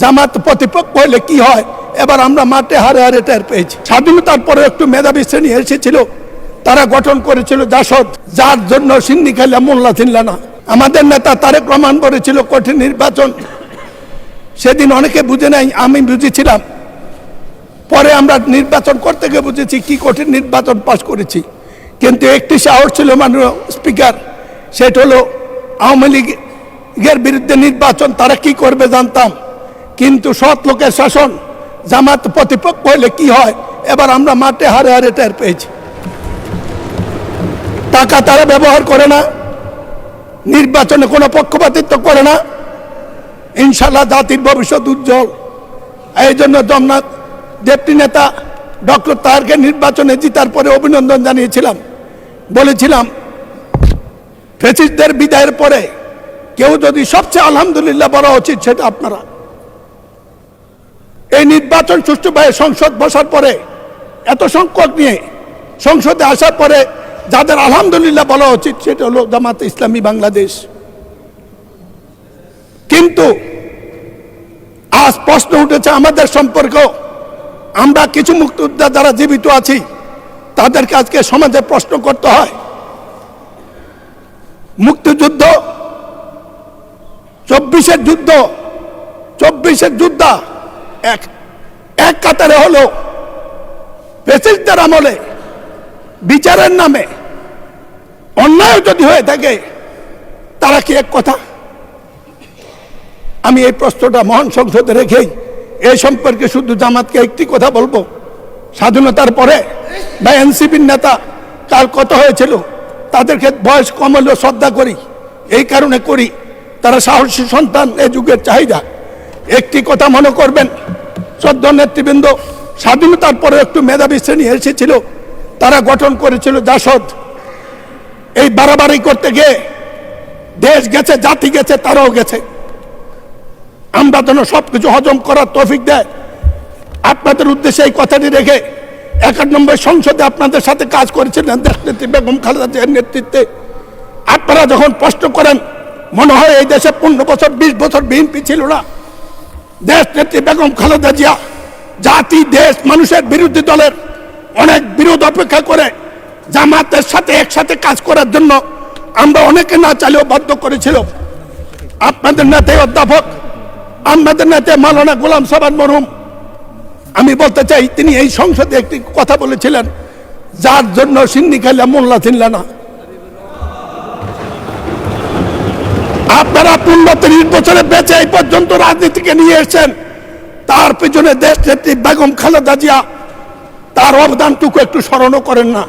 জামাত প্রতিপক্ষ হলে কি হয়, এবার আমরা মাঠে হারে হারে টের পেয়েছি। স্বাধীনতার পরে একটু মেধাবী শ্রেণী এসেছিল, তারা গঠন করেছিল জাসদ, যার জন্য সিন্নি খাইলা মোল্লা চিনলা না। আমাদের নেতা তারেক রহমান করেছিল কঠিন নির্বাচন, সেদিন অনেকে বুঝে নাই, আমি বুঝেছিলাম। পরে আমরা নির্বাচন করতে গিয়ে বুঝেছি কি কঠিন নির্বাচন পাশ করেছি। কিন্তু একটি সাহস ছিল মাননীয় স্পিকার, সেটা হলো আওয়ামী লীগের বিরুদ্ধে নির্বাচন তারা কি করবে জানতাম, কিন্তু সৎ লোকের শাসন, জামাত প্রতিপক্ষ হলে কি হয়, এবার আমরা মাঠে হারে হারে টের পেয়েছি। টাকা তারা ব্যবহার করে না, নির্বাচনে কোনো পক্ষপাতিত্ব করে না। ইনশাল্লাহ জাতির ভবিষ্যৎ উজ্জ্বল। এই জন্য জগন্নাথ ডেপুটি নেতা ডক্টর তাহারকে নির্বাচনে জিতার পরে অভিনন্দন জানিয়েছিলাম। বলেছিলাম ফ্যাসিস্টদের বিদায়ের পরে কেউ যদি সবচেয়ে আলহামদুলিল্লাহ বলা উচিত সেটা আপনারা। এই নির্বাচন সুষ্ঠুভাবে সংসদ বসার পরে, এত সংকট নিয়ে সংসদে আসার পরে যাদের আলহামদুলিল্লাহ বলা উচিত সেটা হলো জামাত ইসলামী বাংলাদেশ। কিন্তু আজ প্রশ্ন উঠেছে আমাদের সম্পর্ক। আমরা কিছু মুক্তিযোদ্ধা যারা জীবিত আছি তাদেরকে আজকে সমাজে প্রশ্ন করতে হয়। মুক্তিযুদ্ধ 24-এর যুদ্ধ, 24-এর যোদ্ধা এক কাতারে হলো ফ্যাসিস্টদের আমলে বিচারের নামে অন্যায় যদি হয়ে থাকে তারা কি এক কথা? আমি এই প্রশ্নটা মহান সংসদে রেখেই এই সম্পর্কে শুধু জামাতকে একটি কথা বলবো। স্বাধীনতার পরে বা এনসিপির নেতা কার কত হয়েছিল, তাদেরকে বয়স কম হলেও শ্রদ্ধা করি, এই কারণে করি তারা সাহসী সন্তান, এ যুগের চাহিদা। একটি কথা মনে করবেন, শ্রদ্ধা নেতৃবৃন্দ, স্বাধীনতার পরে একটু মেধাবী শ্রেণী এসেছিল, তারা গঠন করেছিল জাসদ। এই বাড়াবাড়ি করতে গিয়ে দেশ গেছে, জাতি গেছে, তারাও গেছে। আমরা যেন সবকিছু হজম করার তৌফিক দেয়। আপনাদের উদ্দেশ্যে এই কথাটি রেখে 91 সংসদে আপনাদের সাথে কাজ করেছিলেন দেশনেত্রী বেগম খালেদা জিয়ার নেতৃত্বে। আপনারা যখন প্রশ্ন করেন, মনে হয় এই দেশে 15 বছর 20 বছর বিএনপি ছিল না। দেশনেত্রী বেগম খালেদা জিয়া জাতি, দেশ, মানুষের বিরোধী দলের অনেক বিরোধ অপেক্ষা করে জামাতের সাথে একসাথে কাজ করার জন্য আমরা অনেকে না চাইলেও বাধ্য করেছিল। আপনাদের নেতা অধ্যাপক, আমাদের নেতা মাওলানা গোলাম সাবান মরহুম, আমি বলতে চাই তিনি এই সংসদে একটি কথা বলেছিলেন, যার জন্য সিন্নি খাইলা মোল্লা চিনলা না। আপনারা 15-30 বছরে বেঁচে এই পর্যন্ত রাজনীতিকে নিয়ে এসেছেন, তার পিছনে দেশ নেত্রী বেগম খালেদা জিয়া, তার অবদানটুকু একটু স্মরণও করেন না।